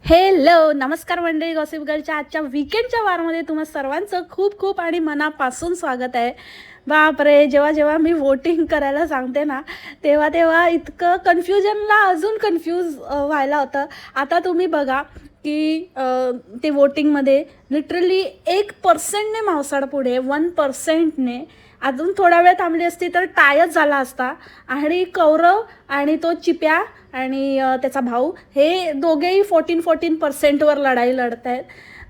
Hello नमस्कार मंडळी, gossip गर्लच्या आजच्या विकेंडच्या वारमध्ये तुम्हा सर्वांचं खूप खूप आणि मनापासून स्वागत आहे. बापरे, जेव्हा जेव्हा मी वोटिंग करायला सांगते ना, तेव्हा तेव्हा इतकं कन्फ्युजनला अजून कन्फ्यूज व्हायला होतं. आता तुम्ही बघा की ते वोटिंगमध्ये लिटरली 1%ने मावसाड पुढे, 1%ने अजून थोडा वेळ थांबली असती तर टायच झाला असता. आणि कौरव आणि तो चिप्या आणि त्याचा भाऊ हे दोघेही 14-14%वर लढाई लढत आहेत.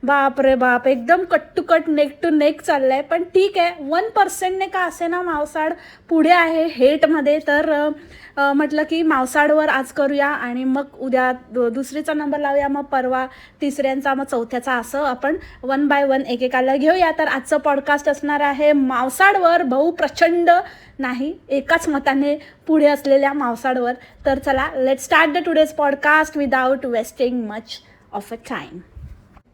बाप रे बाप, एकदम cut to cut, neck to neck चाललं आहे. पण ठीक आहे, 1%ने का असे ना मावसाड पुढे आहे हेटमध्ये. तर म्हटलं की मावसाडवर आज करूया आणि मग उद्या दुसरीचा नंबर लावूया, मग परवा तिसऱ्यांचा, मग चौथ्याचा, असं आपण 1 बाय 1 एकेकाला घेऊया. तर आजचं पॉडकास्ट असणार आहे मावसाडवर, भाऊ प्रचंड नाही एकाच मताने पुढे असलेल्या मावसाडवर. तर चला, let start the today's podcast without wasting much of a time.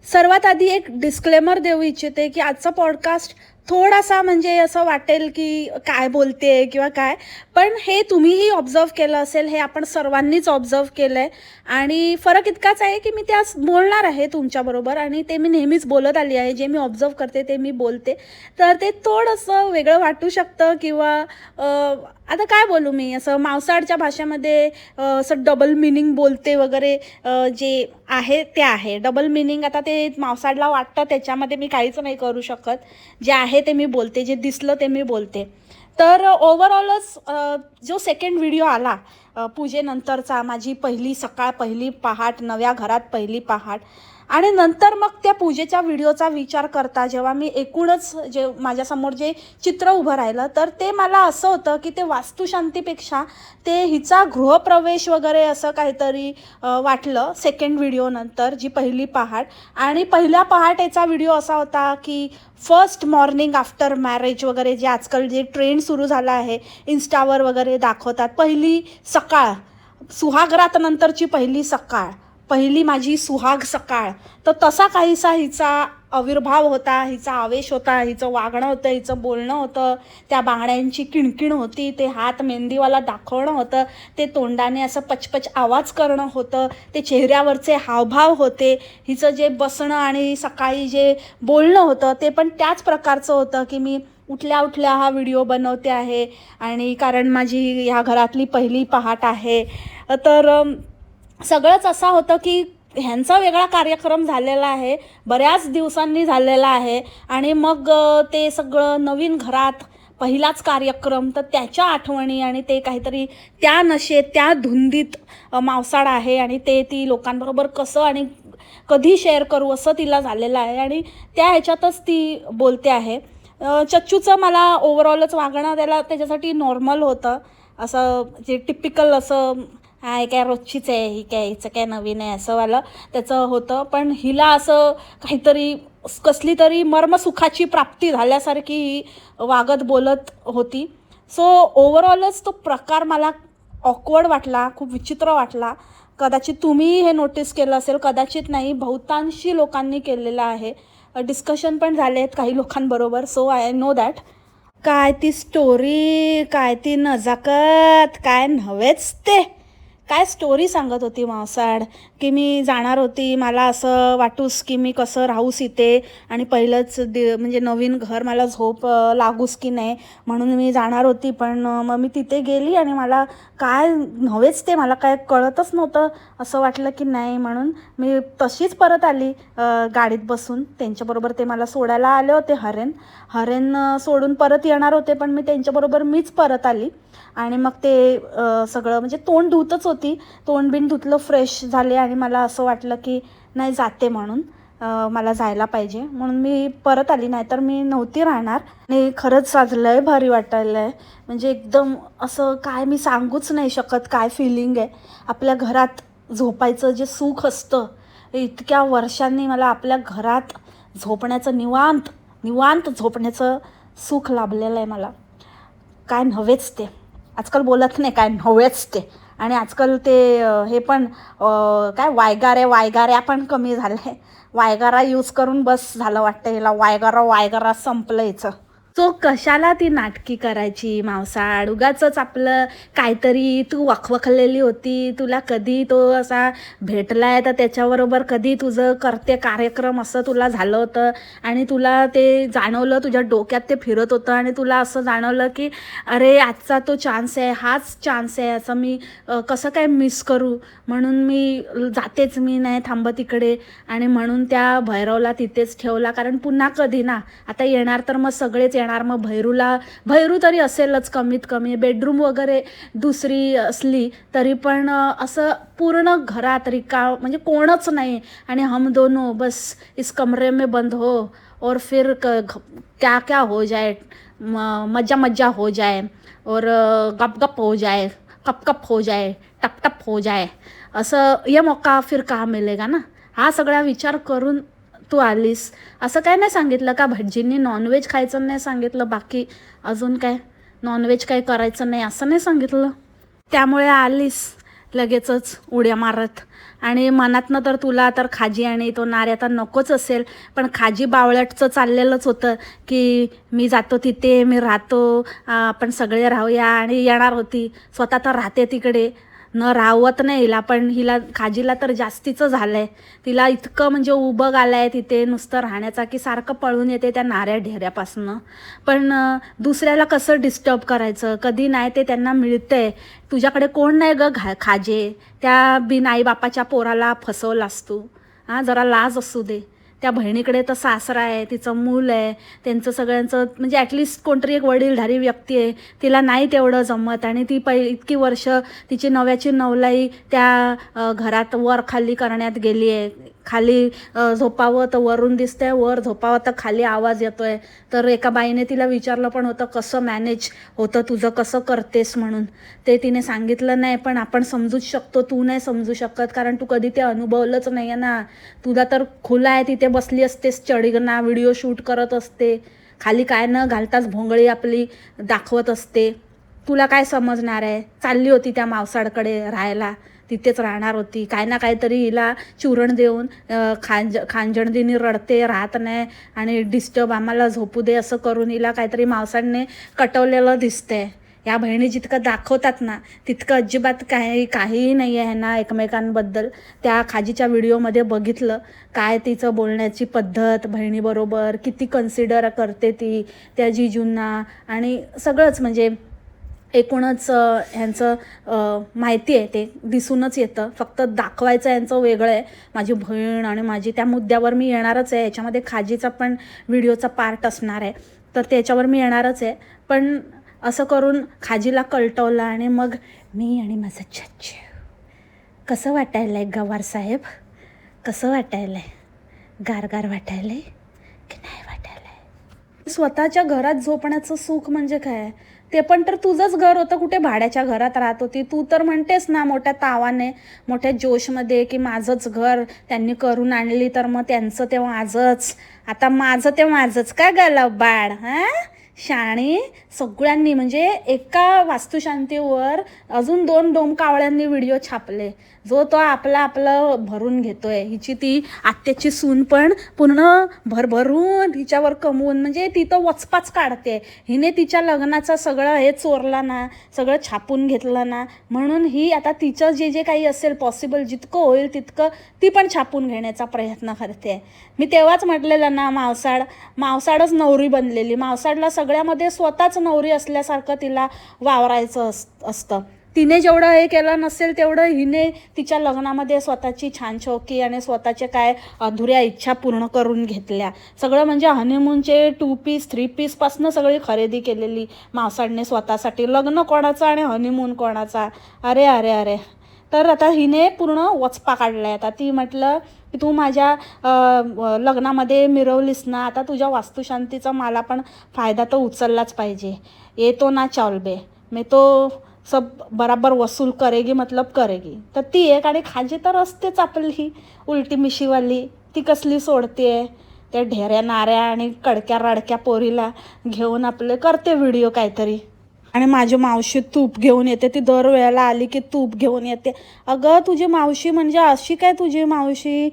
सर्वात आधी एक डिस्क्लेमर देऊ इच्छिते की आजचा पॉडकास्ट थोडासा म्हणजे असं वाटेल की काय बोलते किंवा काय, पण हे तुम्हीही ऑब्झर्व केलं असेल, हे आपण सर्वांनीच ऑब्झर्व केलं आहे. आणि फरक इतकाच आहे की मी ते आज बोलणार आहे तुमच्याबरोबर आणि ते मी नेहमीच बोलत आली आहे. जे मी ऑब्झर्व करते ते मी बोलते, तर ते थोडंसं वेगळं वाटू शकतं. किंवा आता काय बोलू मी, असं मावसाडच्या भाषेमध्ये असं डबल मिनिंग बोलते वगैरे, जे आहे ते आहे डबल मिनिंग. आता ते मावसाडला वाटतं, त्याच्यामध्ये मी काहीच नाही करू शकत. जे आहे ते मी बोलते, जे दिसलं ते मी बोलते. तर ओव्हरऑलच जो सेकंड व्हिडिओ आला पूजेनंतरचा, माझी पहिली सकाळ, पहिली पहाट, नव्या घरात पहिली पहाट, आणि नंतर मग त्या पूजेच्या व्हिडिओचा विचार करता जेव्हा मी एकूणच जे माझ्यासमोर जे चित्र उभं राहिलं, तर ते मला असं होतं की ते वास्तुशांतीपेक्षा ते हिचा गृहप्रवेश वगैरे असं काहीतरी वाटलं सेकंड व्हिडिओनंतर, जी पहिली पहाट. आणि पहिल्या पहाटेचा व्हिडिओ असा होता की फर्स्ट मॉर्निंग आफ्टर मॅरेज वगैरे, जे आजकाल जे ट्रेंड सुरू झाला आहे इन्स्टावर वगैरे दाखवतात, पहिली सकाळ, सुहागरातनंतरची पहिली सकाळ, पहिली माझी सुहाग सकाळ. तर तसा काहीसा हिचा आविर्भाव होता, हिचा आवेश होता, हिचं वागणं होतं, हिचं बोलणं होतं, त्या बांगड्यांची किणकिण होती, ते हात मेहंदीवाला दाखवणं होतं, ते तोंडाने असं पचपच आवाज करणं होतं, ते चेहऱ्यावरचे हावभाव होते, हिचं जे बसणं आणि सकाळी जे बोलणं होतं ते पण त्याच प्रकारचं होतं की मी उठल्या उठल्या हा व्हिडिओ बनवते आहे आणि कारण माझी ह्या घरातली पहिली पहाट आहे. तर सगळंच असं होतं की ह्यांचा वेगळा कार्यक्रम झालेला आहे, बऱ्याच दिवसांनी झालेला आहे. आणि मग ते सगळं नवीन घरात पहिलाच कार्यक्रम, तर त्याच्या आठवणी आणि ते काहीतरी त्या नशेत, त्या धुंदीत मावसाड आहे आणि ते ती लोकांबरोबर कसं आणि कधी शेअर करू असं तिला झालेलं आहे आणि त्या ह्याच्यातच ती बोलते आहे. चच्चूचं मला ओव्हरऑलच वागणं त्याच्यासाठी नॉर्मल होतं, असं जे टिपिकल असं, हाय काय रोजचीच आहे ही, काय हिचं काय नवीन आहे असं वालं त्याचं होतं. पण हिला असं काहीतरी कसली तरी मर्मसुखाची प्राप्ती झाल्यासारखी ही वागत बोलत होती. सो ओव्हरऑलच तो प्रकार मला ऑकवर्ड वाटला, खूप विचित्र वाटला. कदाचित तुम्ही हे नोटीस केलं असेल, कदाचित नाही, बहुतांशी लोकांनी केलेलं आहे. डिस्कशन पण झाले आहेत काही लोकांबरोबर, सो आय नो दॅट. काय ती स्टोरी, काय ती नजाकत, काय नव्हेच ते. काय स्टोरी सांगत होती मावसाड, की मी जाणार होती, मला असं वाटूस की मी कसं राहूस इथे आणि पहिलंच म्हणजे नवीन घर, मला झोप लागूस की नाही म्हणून मी जाणार होती. पण मग मी तिथे गेली आणि मला काय नव्हेच ते, मला काय कळतच नव्हतं. असं वाटलं की नाही, म्हणून मी तशीच परत आली गाडीत बसून. त्यांच्याबरोबर ते मला सोडायला आले होते, हरेन सोडून परत येणार होते, पण मी त्यांच्याबरोबर मीच परत आली. आणि मग ते सगळं म्हणजे तोंड धुतच होती, तोंड बिन धुतलं, फ्रेश झाले आणि मला असं वाटलं की नाही जाते म्हणून, मला जायला पाहिजे म्हणून मी परत आली, नाहीतर मी नव्हती राहणार. आणि खरंच आज लय भारी वाटायला आहे, म्हणजे एकदम असं काय मी सांगूच नाही शकत काय फिलिंग आहे. आपल्या घरात झोपायचं जे सुख असतं, इतक्या वर्षांनी मला आपल्या घरात झोपण्याचं, निवांत झोपण्याचं सुख लाभलेलं आहे मला. काय नव्हेच ते, आजकाल बोलत नाही काय नव्हेच ते. आणि आजकाल ते हे पण काय वायगाऱ्या पण कमी झाले. वायगारा यूज करून बस झालं वाटतं, हिला वायगारा संपलं हिचं. सो कशाला ती नाटकी करायची मावसाळ, उगाचच आपलं काहीतरी तू वखवखलेली होती, तुला कधी तो असा भेटलाय तर त्याच्याबरोबर कधी तुझं करते कार्यक्रम असं तुला झालं होतं आणि तुला ते जाणवलं, तुझ्या डोक्यात ते फिरत होतं आणि तुला असं जाणवलं की अरे आजचा तो चान्स आहे, हाच चान्स आहे, असं मी कसं काय मिस करू, म्हणून मी जातेच, मी नाही थांबत इकडे. आणि म्हणून त्या भैरवला तिथेच ठेवला, कारण पुन्हा कधी ना, आता येणार तर मग सगळेच येणार, मग भैरू तरी असेलच कमीत कमी, बेडरूम वगैरे दुसरी असली तरी पण असं पूर्ण घरात म्हणजे कोणच नाही आणि हम दोनों बस इस कमरे में बंद हो और फिर क्या क्या हो जाए, मजा मजा हो जाए और गप गप हो जाए, कप कप हो जाए, टप टप हो जाए, असं ये मौका फिर कहाँ मिलेगा ना. हा सगळा विचार करून तू आलीस. असं काय नाही सांगितलं का भटजींनी नॉनव्हेज खायचं नाही सांगितलं, बाकी अजून काय नॉनव्हेज काय करायचं नाही असं नाही सांगितलं, त्यामुळे आलीस लगेचच उड्या मारत. आणि मनातनं तर तुला तर खाजी आणि तो नार्या तर नकोच असेल, पण खाजी बावळटचं चाललेलंच होतं की मी जातो तिथे, मी राहतो, आपण सगळे राहूया, आणि येणार होती, स्वतः तर राहते तिकडे, न राहवत नाही हिला, पण हिला खाजीला तर जास्तीचं झालं आहे, तिला इतकं म्हणजे उबग आलं आहे तिथे नुसतं राहण्याचा की सारखं पळून येते त्या नाऱ्या ढेऱ्यापासनं. पण दुसऱ्याला कसं डिस्टर्ब करायचं, कधी नाही ते त्यांना मिळतंय, तुझ्याकडे कोण नाही ग खाजे, त्या बिन आईबापाच्या पोराला फसवलास तू. जरा लाज असू दे. त्या बहिणीकडे तर सासरा आहे, तिचं मूल आहे, त्यांचं सगळ्यांचं म्हणजे ॲटलिस्ट कोणतरी एक वडीलधारी व्यक्ती आहे, तिला नाही तेवढं जमत, आणि ती इतकी वर्ष तिची नव्याची नवलाई त्या घरात वर खाली करण्यात गेली आहे. खाली झोपावं तर वरून दिसतंय, वर झोपावं तर खाली आवाज येतोय. तर एका बाईने तिला विचारलं पण होतं कसं मॅनेज होतं तुझं, कसं करतेस म्हणून, ते तिने सांगितलं नाही. पण आपण समजूच शकतो, तू नाही समजू शकत, कारण तू कधी ते अनुभवलंच नाही आहे ना. तुला तर खुला आहे, तिथे बसली असतेस चढीगना, व्हिडिओ शूट करत असते, खाली काय न घालताच भोंगळी आपली दाखवत असते, तुला काय समजणार आहे. चालली होती त्या मावसाळकडे राहायला, तिथेच राहणार होती, काय ना काहीतरी हिला चूरण देऊन खांजणदिनी रडते, राहत नाही आणि डिस्टर्ब, आम्हाला झोपू दे असं करून हिला काहीतरी मावसाळने कटवलेलं दिसतंय. या बहिणी जितकं दाखवतात ना तितकं अजिबात काहीही नाही आहे ह्यांना एकमेकांबद्दल. त्या खाजीच्या व्हिडिओमध्ये बघितलं काय तिचं बोलण्याची पद्धत, बहिणीबरोबर किती कन्सिडर करते ती त्या जिजूंना, आणि सगळंच म्हणजे एकूणच ह्यांचं माहिती आहे, ते दिसूनच येतं, फक्त दाखवायचं यांचं वेगळं आहे. माझी बहीण आणि माझी, त्या मुद्द्यावर मी येणारच आहे, याच्यामध्ये खाजीचा पण व्हिडिओचा पार्ट असणार आहे, तर त्याच्यावर मी येणारच आहे. पण असं करून खाजीला कळटवलं आणि मग मी आणि माझं छच्छ, कसं वाटायलं आहे गवार साहेब, कसं वाटायलं आहे, गारगार वाटायलं आहे की नाही वाटायलं आहे. स्वतःच्या घरात झोपण्याचं सुख म्हणजे काय, ते पण तर तुझंच घर होतं, कुठे भाड्याच्या घरात राहत होती. तू तर म्हणतेस ना मोठ्या तावाने, मोठ्या जोशमध्ये की माझंच घर त्यांनी करून आणली, तर मग त्यांचं ते माझंच, आता माझं ते माझंच का गं बाळ. शाणी सगळ्यांनी म्हणजे एका वास्तुशांतीवर अजून 2 डोमकावळ्यांनी व्हिडिओ छापले, जो तो आपलं भरून घेतोय. हिची ती आत्याची सून पण पूर्ण भरभरून हिच्यावर कमवून, म्हणजे ती तर वचपाच काढते. हिने तिच्या लग्नाचा सगळं हे चोरला ना, सगळं छापून घेतलं ना, म्हणून ही आता तिचं जे काही असेल पॉसिबल जितकं होईल तितकं ती पण छापून घेण्याचा प्रयत्न करते. मी तेव्हाच म्हटलेलं ना, मावसाळच नवरी बनलेली, मावसाळला सगळ्यामध्ये स्वतःच नवरी असल्यासारखं तिला वावरायचं असतं. तिने जेवढं हे केलं नसेल तेवढं हिने तिच्या लग्नामध्ये स्वतःची छान शौकी आणि स्वतःच्या काय अधुऱ्या इच्छा पूर्ण करून घेतल्या. सगळं म्हणजे हनीमूनचे 2 पीस 3 पीसपासनं सगळी खरेदी केलेली मावसाळने स्वतःसाठी. लग्न कोणाचं आणि हनीमून कोणाचा, अरे अरे अरे. तर आता हिने पूर्ण वचपा काढला आहे. आता ती म्हटलं की तू माझ्या लग्नामध्ये मिरवलीस ना, आता तुझ्या वास्तुशांतीचा मला पण फायदा तर उचललाच पाहिजे. येतो ना चौलबे, मी तो सब बराबर वसूल करेगी, मतलब करेगी. तर ती एक, आणि खाजी तर असतेच आपली ही उलटी मिशीवाली, ती कसली सोडते त्या ढेऱ्या नाऱ्या आणि कडक्या रडक्या पोरीला घेऊन आपले करते व्हिडिओ काहीतरी. आणि माझी मावशी तूप घेऊन येते, ती दरवेळेला आली की तूप घेऊन येते. अगं तुझी मावशी म्हणजे अशी काय तुझी मावशी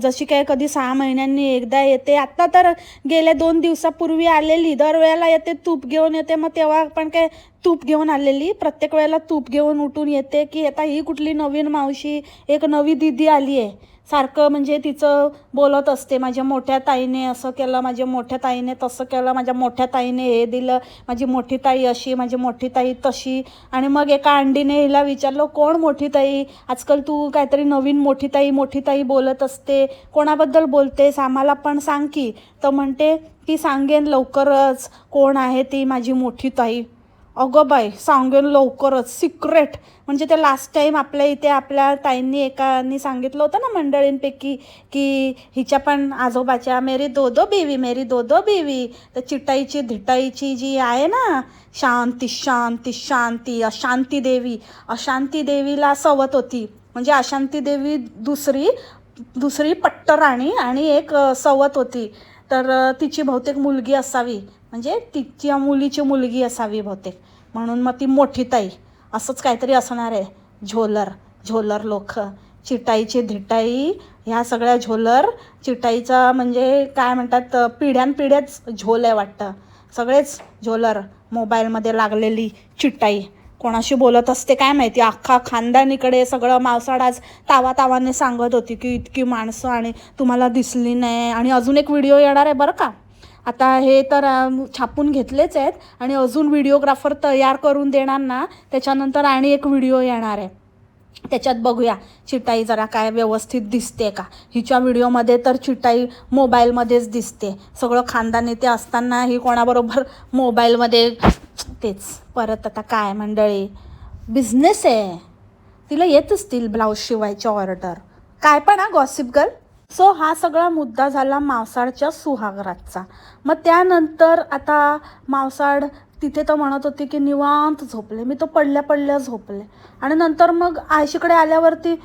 जशी काय कधी 6 महिन्यांनी एकदा येते. आत्ता तर गेल्या 2 दिवसापूर्वी आलेली, दरवेळेला येते तूप घेऊन येते. मग तेव्हा पण काय तूप घेऊन आलेली, प्रत्येक वेळेला तूप घेऊन उठून येते की आता ही कुठली नवीन मावशी, एक नवी दीदी आली आहे. सारखं म्हणजे तिचं बोलत असते, माझ्या मोठ्या ताईने असं केलं, माझ्या मोठ्या ताईने तसं केलं, माझ्या मोठ्या ताईने हे दिलं, माझी मोठी ताई अशी, माझी मोठी ताई तशी. आणि मग एका अंडीने हिला विचारलं, कोण मोठी ताई? आजकाल तू काहीतरी नवीन मोठी ताई बोलत असते, कोणाबद्दल बोलतेस, आम्हाला पण सांग की. तर म्हणते की सांगेन लवकरच कोण आहे ती माझी मोठी ताई. अगं बाई, सांगेन लवकरच, सिक्रेट. म्हणजे ते लास्ट टाईम आपल्या इथे आपल्या ताईंनी एकानी सांगितलं होतं ना मंडळींपैकी की हिच्या पण आजोबाच्या मेरी दो दो बीवी. तर चिटाईची धिटाईची जी आहे ना, शांती शांती शांती, अशांती देवीला सवत होती. म्हणजे अशांती देवी दुसरी पट्टराणी आणि एक सवत होती. तर तिची बहुतेक मुलगी असावी, म्हणजे तिच्या मुलीची मुलगी असावी बहुतेक, म्हणून मग ती मोठी ताई असंच काहीतरी असणार आहे. झोलर लोक, चिटाईची धिटाई, ह्या सगळ्या झोलर. चिटाईचा म्हणजे काय म्हणतात, पिढ्यानपिढ्याच झोल आहे वाटतं, सगळेच झोलर. मोबाईलमध्ये लागलेली चिटाई कोणाशी बोलत असते काय माहिती, अख्खा खानदानीकडे सगळं मावसाड आज तावाने सांगत होती की इतकी माणसं आणि तुम्हाला दिसली नाही. आणि अजून एक व्हिडिओ येणार आहे बरं का. आता हे तर छापून घेतलेच आहेत आणि अजून व्हिडिओग्राफर तयार करून देणार ना, त्याच्यानंतर आणि एक व्हिडिओ येणार आहे. त्याच्यात बघूया चिटाई जरा काय व्यवस्थित दिसते का. हिच्या व्हिडिओमध्ये तर चिटाई मोबाईलमध्येच दिसते. सगळं खानदान इथे असताना ही कोणाबरोबर मोबाईलमध्ये. तेच परत आता काय मंडळी, बिझनेस आहे, तिला येत असतील ब्लाऊज शिवायचे ऑर्डर, काय पण गॉसिप गर्ल. सो हा सगळा मुद्दा झाला मावसाडच्या सुहागरातचा. मग त्यानंतर आता मावसाड तिथे तर म्हणत होती की निवांत झोपले, मी तो पडल्या झोपले. आणि नंतर मग आयशीकडे आल्यावरती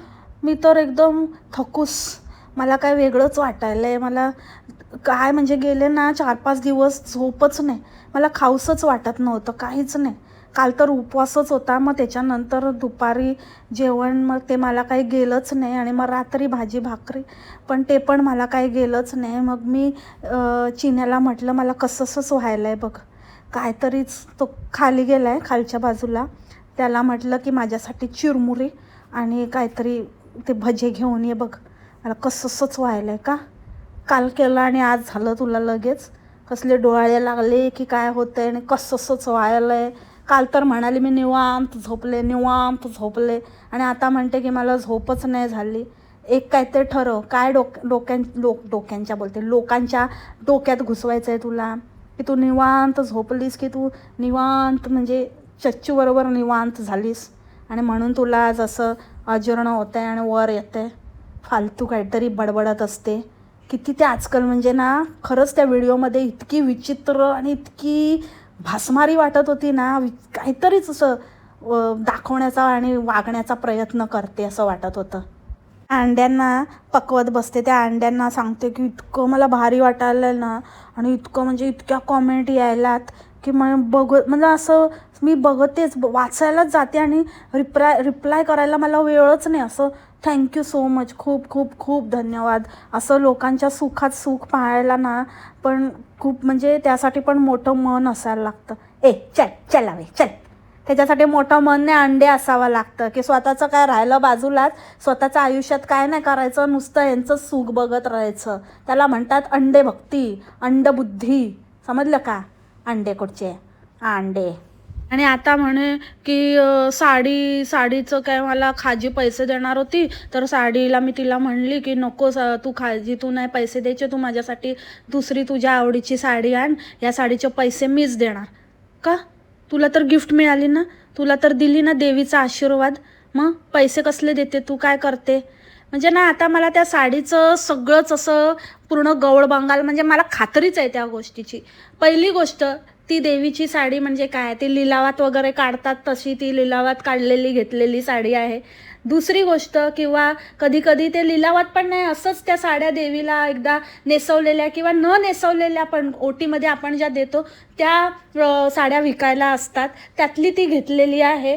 मी तर एकदम थकूस, मला काय वेगळंच वाटायलं आहे. मला काय म्हणजे गेले ना 4-5 दिवस झोपच नाही, मला खाऊसच वाटत नव्हतं, काहीच नाही. काल तर उपवासच होता. मग त्याच्यानंतर दुपारी जेवण मग ते मला काही गेलंच नाही. आणि मग रात्री भाजी भाकरी पण ते पण मला काही गेलंच नाही. मग मी चिन्याला म्हटलं मला कसंसंच व्हायलं आहे बघ, काहीतरीच. तो खाली गेला आहे खालच्या बाजूला, त्याला म्हटलं की माझ्यासाठी चिरमुरी आणि काहीतरी ते भजे घेऊन ये बघ, मला कसंसंच व्हायलं आहे. का काल केलं आणि आज झालं तुला लगेच, कसले डोळे लागले की काय होतं आहे आणि कसंसंच व्हायलं आहे. काल तर म्हणाली मी निवांत झोपले आणि आता म्हणते की मला झोपच नाही झाली. एक काय ते ठरव, काय डोक्यांच्या बोलते, लोकांच्या डोक्यात घुसवायचं आहे तुला की तू निवांत झोपलीस की तू निवांत म्हणजे चच्चूबरोबर निवांत झालीस आणि म्हणून तुला जसं अजीर्ण होतं आहे आणि वर येतं आहे. फालतू काहीतरी बडबडत असते किती. ते आजकाल म्हणजे ना, खरंच त्या व्हिडिओमध्ये इतकी विचित्र आणि इतकी भासमारी वाटत होती ना, काहीतरीच असं दाखवण्याचा आणि वागण्याचा प्रयत्न करते असं वाटत होतं. अंड्यांना पकवत बसते, त्या अंड्यांना सांगते की इतकं मला भारी वाटायलं ना, आणि इतकं म्हणजे इतक्या कॉमेंट यायलात की म्हणजे असं मी बघतेच, वाचायलाच जाते आणि रिप्लाय करायला मला वेळच नाही. असं थँक्यू सो मच, खूप खूप खूप धन्यवाद. असं लोकांच्या सुखात सुख पाहायला ना पण खूप म्हणजे त्यासाठी पण मोठं मन असायला लागतं. चल त्याच्यासाठी मोठं मन नाही, अंडे असावं लागतं की स्वतःचं काय राहिलं बाजूलाच, स्वतःच्या आयुष्यात काय नाही करायचं, नुसतं यांचं सुख बघत राहायचं. त्याला म्हणतात अंडे भक्ती, अंडबुद्धी, समजलं का. अंडे कुठचे अंडे. आणि आता म्हणे की साडीचं काय, मला खाजी पैसे देणार होती तर साडीला मी तिला म्हणली की नको तू खाजी, तू नाही पैसे द्यायचे, तू माझ्यासाठी दुसरी तुझ्या आवडीची साडी आण, या साडीचे पैसे मीच देणार. का, तुला तर गिफ्ट मिळाली ना, तुला तर दिली ना देवीचा आशीर्वाद, मग पैसे कसले देते, तू काय करते. म्हणजे ना आता मला त्या साडीचं सगळंच असं पूर्ण गवळ बंगाल, म्हणजे मला खात्रीच आहे त्या गोष्टीची. पहिली गोष्ट, ती देवीची साडी म्हणजे काय, ती लिलावात वगैरे काढतात तशी ती लिलावात काढलेली घेतलेली साडी आहे. दुसरी गोष्ट, किंवा कधी कधी ते लिलावात पण नाही, असंच त्या साड्या देवीला एकदा नेसवलेल्या किंवा न नेसवलेल्या पण ओटीमध्ये आपण ज्या देतो त्या साड्या विकायला असतात, त्यातली ती घेतलेली आहे.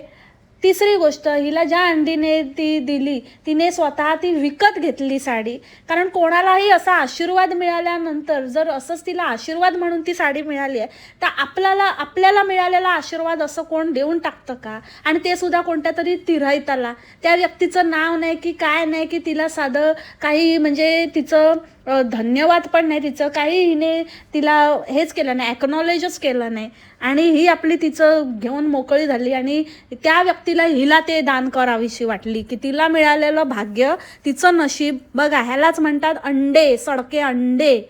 तिसरी गोष्ट, हिला ज्या अंडीने ती दिली तिने स्वतः ती विकत घेतली साडी. कारण कोणालाही असा आशीर्वाद मिळाल्यानंतर जर असंच तिला आशीर्वाद म्हणून ती साडी मिळाली आहे, तर आपल्याला मिळालेला आशीर्वाद असं कोण देऊन टाकतं का? आणि ते सुद्धा कोणत्या तरी तिराईताला, त्या व्यक्तीचं नाव नाही की काय नाही, की तिला साधं काही म्हणजे तिचं धन्यवाद पण नाही, तिचं काही हिने तिला हेच केलं नाही, ॲक्नॉलेजच केलं नाही. आणि ही आपली तिचं घेऊन मोकळी झाली आणि त्या व्यक्तीला हिला ते दान करावीशी वाटली, की तिला मिळालेलं भाग्य, तिचं नशीब बघा. ह्यालाच म्हणतात अंडे, सडके अंडे.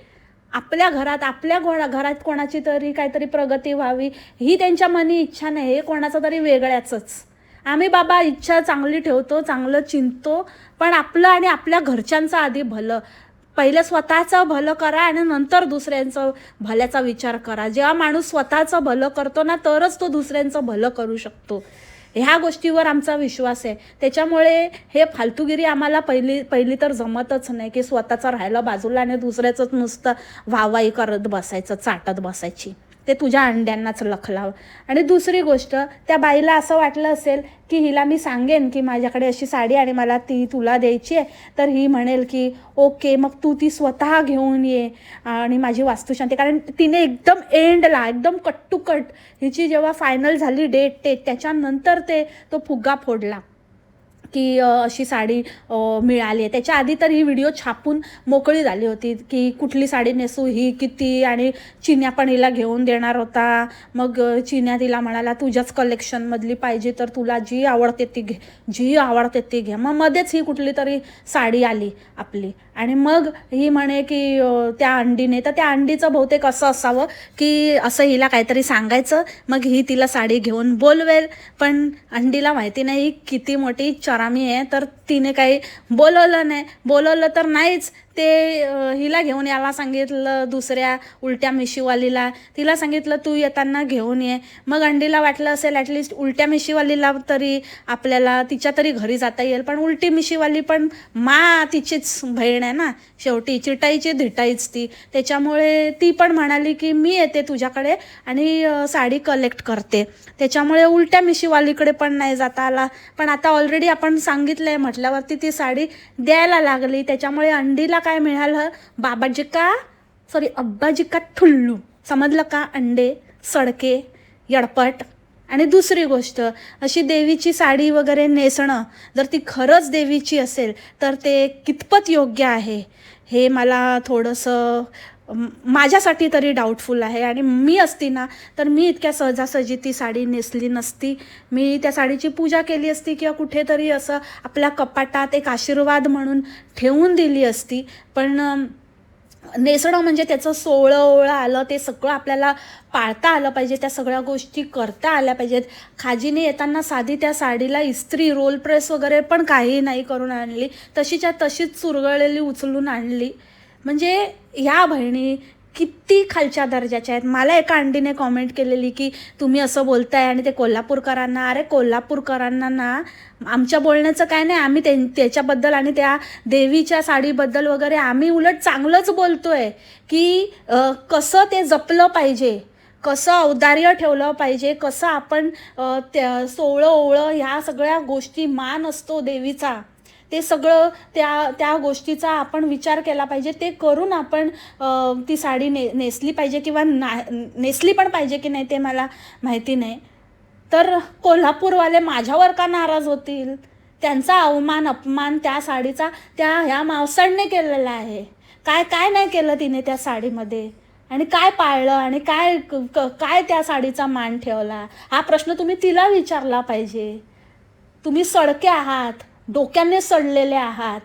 आपल्या घरात, आपल्या घरात कोणाची तरी काहीतरी प्रगती व्हावी ही त्यांच्या मनी इच्छा नाही, हे कोणाचं तरी वेगळ्याचंच. आम्ही बाबा इच्छा चांगली ठेवतो, चांगलं चिंततो, पण आपलं आणि आपल्या घरच्यांचं आधी भलं. पहिले स्वतःचं भलं करा आणि नंतर दुसऱ्यांचं भल्याचा विचार करा. जेव्हा माणूस स्वतःचं भलं करतो ना, तरच तो दुसऱ्यांचं भलं करू शकतो. ह्या गोष्टीवर आमचा विश्वास आहे. त्याच्यामुळे हे फालतूगिरी आम्हाला पहिली तर जमतच नाही, की स्वतःचं राहायला बाजूला आणि दुसऱ्याचंच नुसतं वाहवाही करत बसायचं, चाटत बसायची. ते तुझ्या अंड्यांनाच लखलाव. आणि दुसरी गोष्ट, त्या बाईला असं वाटलं असेल की हिला मी सांगेन की माझ्याकडे अशी साडी आणि मला ती तुला द्यायची आहे, तर ही म्हणेल की ओके, मग तू ती स्वतः घेऊन ये आणि माझी वास्तुशांती. कारण तिने एकदम एंडला, एकदम कट टू कट हिची जेव्हा फायनल झाली डेट, त्याच्यानंतर तो फुगा फोडला की अशी साडी मिळाली आहे. त्याच्या आधी तर ही व्हिडिओ छापून मोकळी झाली होती की कुठली साडी नेसू, ही किती, आणि चिन्या पण हिला घेऊन देणार होता. मग चिन्या तिला म्हणाला तुझ्याच कलेक्शनमधली पाहिजे तर तुला जी आवडते ती घे, जी आवडते ती घे. मग मध्येच ही कुठली तरी साडी आली आपली, आणि मग ही म्हणे की त्या अंडीने, तर त्या अंडीचं बहुतेक असं असावं की असं हिला काहीतरी सांगायचं, मग ही तिला साडी घेऊन बोलवेल. पण अंडीला माहिती नाही किती मोठी चरामी आहे, तर तिने काही बोलवलं तर नाहीच. ते हिला घेऊन यायला सांगितलं, दुसऱ्या उलट्या मिशीवालीला. तिला सांगितलं तू येताना घेऊन ये. मग अंडीला वाटलं असेल ॲटलिस्ट उलट्या मिशीवालीला तरी आपल्याला तिच्या तरी घरी जाता येईल, पण उलटी मिशीवाली पण तिचीच बहीण आहे ना शेवटी, चिटाईची धिटाईच ती. त्याच्यामुळे ती पण म्हणाली की मी येते तुझ्याकडे आणि साडी कलेक्ट करते. त्याच्यामुळे उलट्या मिशीवालीकडे पण नाही जाता आला. पण आता ऑलरेडी आपण सांगितलं आहे म्हटल्यावरती ती साडी द्यायला लागली. त्याच्यामुळे अंडीला काय मिळालं, अब्बाजी का ठुल्लू, समजलं का? अंडे, सडके, यडपट. आणि दुसरी गोष्ट, अशी देवीची साडी वगैरे नेसणं जर ती खरंच देवीची असेल तर ते कितपत योग्य आहे हे मला थोडंसं माझ्यासाठी तरी डाऊटफुल आहे. आणि मी असती ना तर मी इतक्या सहजासहजी ती साडी नेसली नसती. मी त्या साडीची पूजा केली असती किंवा कुठेतरी असं आपल्या कपाटात एक आशीर्वाद म्हणून ठेवून दिली असती. पण नेसणं म्हणजे त्याचं सोहळं आलं, ते सगळं आपल्याला पाळता आलं पाहिजे, त्या सगळ्या गोष्टी करता आल्या पाहिजेत. खाजीने येताना साधी त्या साडीला इस्त्री, रोल प्रेस वगैरे पण काही नाही करून आणली, तशीच्या तशीच चुरगळलेली उचलून आणली. म्हणजे ह्या बहिणी किती खालच्या दर्जाच्या आहेत. मला एका अंडीने कॉमेंट केलेली की तुम्ही असं बोलताय आणि ते कोल्हापूरकरांना, अरे कोल्हापूरकरांना ना आमच्या बोलण्याचं काय नाही, आम्ही त्याच्याबद्दल आणि त्या देवीच्या साडीबद्दल वगैरे आम्ही उलट चांगलंच बोलतोय की कसं ते जपलं पाहिजे, कसं औदार्य ठेवलं पाहिजे, कसं आपण त्या सोहळं ओवळं ह्या सगळ्या गोष्टी, मान असतो देवीचा, ते सगळं त्या गोष्टीचा आपण विचार केला पाहिजे. ते करून आपण ती साडी नेसली पाहिजे, किंवा नेसली पण पाहिजे की नाही ते मला माहिती नाही. तर कोल्हापूरवाले माझ्यावर का नाराज होतील? त्यांचा अपमान त्या साडीचा ह्या मावसाडने केलेला आहे. काय नाही केलं तिने त्या साडीमध्ये, आणि काय पाळलं, आणि काय त्या साडीचा मान ठेवला, हा प्रश्न तुम्ही तिला विचारला पाहिजे. तुम्ही सडके आहात, डोक्याने सडलेले आहात.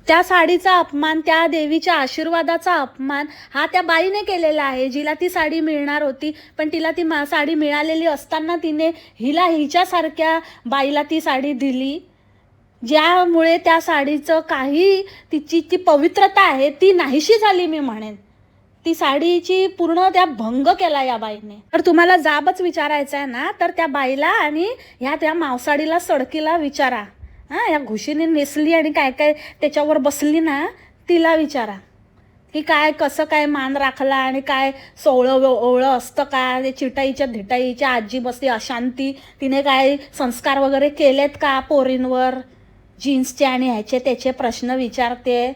त्या साडीचा अपमान, त्या देवीच्या आशीर्वादाचा अपमान हा त्या बाईने केलेला आहे, जिला ती साडी मिळणार होती. पण तिला ती साडी मिळालेली असताना तिने हिच्यासारख्या बाईला ती साडी दिली, ज्यामुळे त्या साडीचं काही तिची ती पवित्रता आहे ती नाहीशी झाली. मी म्हणेन ती साडीची पूर्ण त्या भंग केला या बाईने. तर तुम्हाला जाबच विचारायचं आहे ना, तर त्या बाईला आणि त्या मावसाडीला, सडकीला विचारा. हां, या घुशीने नेसली आणि काय काय त्याच्यावर बसली ना, तिला विचारा की काय कसं काय मान राखला आणि काय सोवळं ओवळं असतं का, ते चिटाईच्या धिटाईच्या आजी बसते अशांती, तिने काय संस्कार वगैरे केलेत का पोरींवर, जीन्सचे आणि ह्याचे त्याचे प्रश्न विचारते.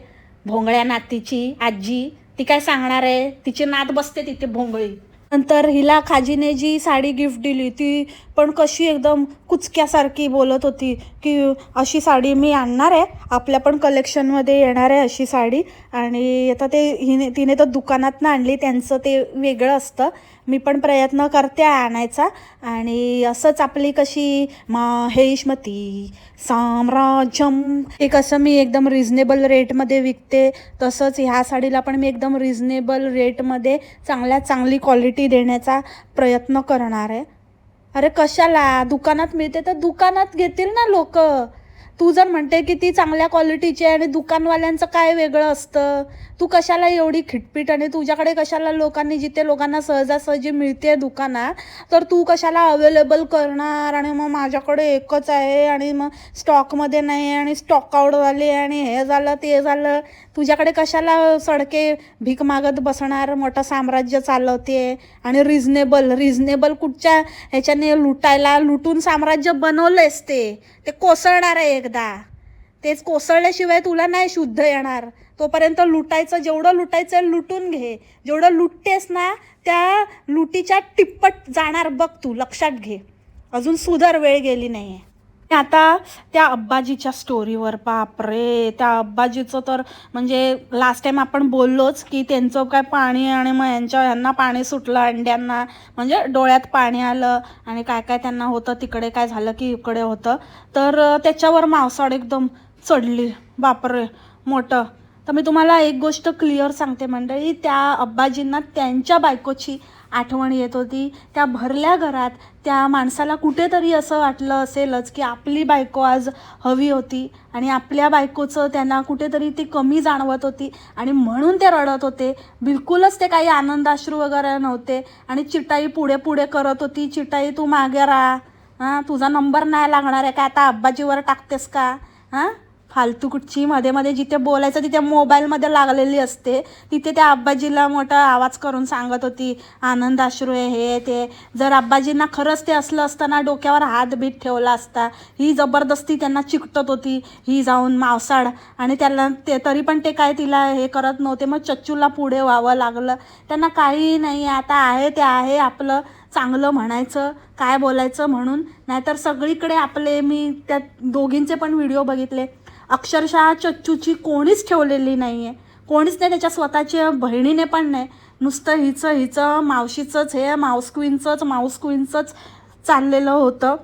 भोंगळ्या नातीची आजी, ती काय सांगणार आहे, तिची नात बसते तिथे भोंगळी. नंतर हिला खाजीने जी साडी गिफ्ट दिली ती पण कशी एकदम कुचक्यासारखी बोलत होती की अशी साडी मी आणणार आहे, आपल्या पण कलेक्शनमध्ये येणार आहे अशी साडी. आणि आता ते तिने तर दुकानातनं आणली, त्यांचं ते वेगळं असतं, मी पण प्रयत्न करते आणायचा. आणि असंच आपली कशी माहेशमती साम्राज्यम, एक असं मी एकदम रिझनेबल रेटमध्ये विकते, तसंच ह्या साडीला पण मी एकदम रिझनेबल रेटमध्ये चांगल्यात चांगली क्वालिटी देण्याचा प्रयत्न करणार आहे. अरे कशाला, दुकानात मिळते तर दुकानात घेतील ना लोक. तू जर म्हणते की ती चांगल्या क्वालिटीची आहे आणि दुकानवाल्यांचं काय वेगळं असतं, तू कशाला एवढी खिटपीट, आणि तुझ्याकडे कशाला लोकांनी, जिथे लोकांना सहजासहजी मिळते दुकानात, तर तू कशाला अवेलेबल करणार आणि मग माझ्याकडे एकच आहे आणि मग स्टॉकमध्ये नाही आहे आणि स्टॉक आउट झाले आणि हे झालं ते झालं. तुझ्याकडे कशाला सडके भीक मागत बसणार, मोठं साम्राज्य चालवते. आणि रिझनेबल कुठच्या ह्याच्याने लुटून साम्राज्य बनवलेस, ते कोसळणार आहे एकदा. तेच कोसळल्याशिवाय तुला नाही शुद्ध येणार. तोपर्यंत लुटायचं, जेवढं लुटायचं लुटून घे. जेवढं लुटतेस ना त्या लुटीच्या टिप्पट जाणार बघ तू, लक्षात घे. अजून सुधार वेळ गेली नाही आहे. आता त्या अब्बाजीच्या स्टोरीवर, बापरे, त्या अब्बाजीचं तर म्हणजे लास्ट टाईम आपण बोललोच की त्यांचं काय पाणी, आणि मग ह्यांना पाणी सुटलं अंड्यांना, म्हणजे डोळ्यात पाणी आलं आणि काय काय त्यांना होतं, तिकडे काय झालं की इकडे होतं. तर त्याच्यावर मावसाड एकदम चढली, बापरे मोठं. तर मी तुम्हाला एक गोष्ट क्लिअर सांगते मंडळी, त्या अब्बाजींना त्यांच्या बायकोची आठवण येत होती. त्या भरल्या घरात त्या माणसाला कुठेतरी असं वाटलं असेलच की आपली बायको आज हवी होती आणि आपल्या बायकोचं त्यांना कुठेतरी ती कमी जाणवत होती आणि म्हणून ते रडत होते. बिलकुलच ते काही आनंदाश्रू वगैरे नव्हते. आणि चिटाई पुढे पुढे करत होती, चिटाई तू मागे राहा, हां तुझा नंबर नाही लागणार आहे का, आता अब्बाजीवर टाकतेस का, हां फालतू कुठची. मध्ये मध्ये जिथे बोलायचं तिथे मोबाईलमध्ये लागलेली असते, तिथे त्या अब्बाजीला मोठा आवाज करून सांगत होती आनंदाश्रू आहे हे ते. जर अब्बाजींना खरंच ते असलं असतं ना, डोक्यावर हात बीत ठेवला असता. ही जबरदस्ती त्यांना चिकटत होती, ही जाऊन मावसाड, आणि त्याला ते तरी पण ते काय तिला हे करत नव्हते. मग चच्चूला पुढे व्हावं लागलं. त्यांना काही नाही, आता आहे ते आहे, आपलं चांगलं म्हणायचं, काय बोलायचं म्हणून. नाहीतर सगळीकडे आपले, मी त्या दोघींचे पण व्हिडिओ बघितले, अक्षरशः चच्चूची कोणीच ठेवलेली नाही आहे, कोणीच नाही, त्याच्या स्वतःच्या बहिणीने पण नाही. नुसतं हिचं मावशीचंच, हे माऊस क्वीनचंच चाललेलं होतं.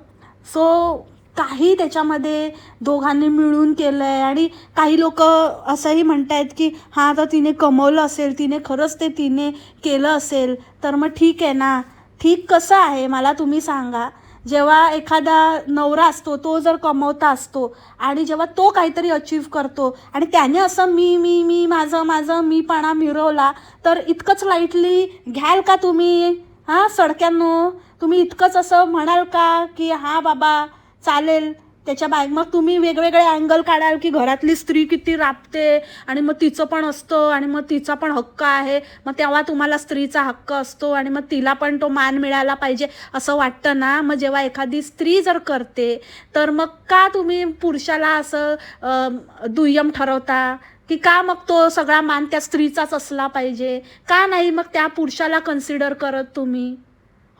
सो काही त्याच्यामध्ये दोघांनी मिळून केलं आहे. आणि काही लोक असंही म्हणत आहेत की हां तर तिने कमवलं असेल, तिने खरंच ते तिने केलं असेल, तर मग ठीक आहे ना. ठीक कसं आहे मला तुम्ही सांगा. जेव्हा एखादा नवरा असतो तो जर कमवता असतो आणि जेव्हा तो काहीतरी अचीव्ह करतो आणि त्याने असं मी माझं मीपणा मिरवला, तर इतकंच लाईटली घ्याल का तुम्ही? हां सडक्यांनो, तुम्ही इतकंच असं म्हणाल का की हां बाबा चालेल त्याच्या मग तुम्ही वेगवेगळे अँगल काढाल की घरातली स्त्री किती राबते आणि मग तिचं पण असतं आणि मग तिचा पण हक्क आहे, मग तेव्हा तुम्हाला स्त्रीचा हक्क असतो आणि मग तिला पण तो मान मिळाला पाहिजे असं वाटतं ना. मग जेव्हा एखादी स्त्री जर करते तर मग का तुम्ही पुरुषाला असं दुय्यम ठरवता की का मग तो सगळा मान त्या स्त्रीचाच असला पाहिजे? का नाही मग त्या पुरुषाला कन्सिडर करत तुम्ही?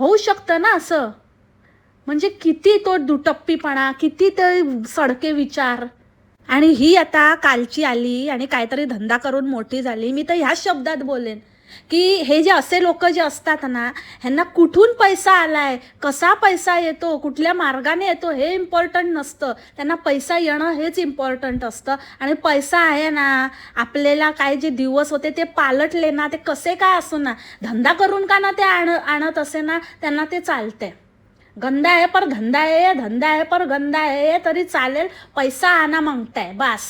होऊ शकतं ना असं. म्हणजे किती तो दुटप्पीपणा, किती ते सडके विचार. आणि ही आता कालची आली आणि काहीतरी धंदा करून मोठी झाली. मी तर ह्याच शब्दात बोलेन की हे जे असे लोक जे असतात ना, ह्यांना कुठून पैसा आलाय, कसा पैसा येतो, कुठल्या मार्गाने येतो हे इम्पॉर्टंट नसतं. त्यांना पैसा येणं हेच इम्पॉर्टंट असतं. आणि पैसा आहे ना, आपल्याला काय जे दिवस होते ते पालटले ना, ते कसे काय असो ना, धंदा करून का ना ते आणत असे ना, त्यांना ते चालते. गंदा आहे पर धंदा आहे, धंदा आहे पर गंदा आहे तरी चालेल, पैसा आणा मागताय बस.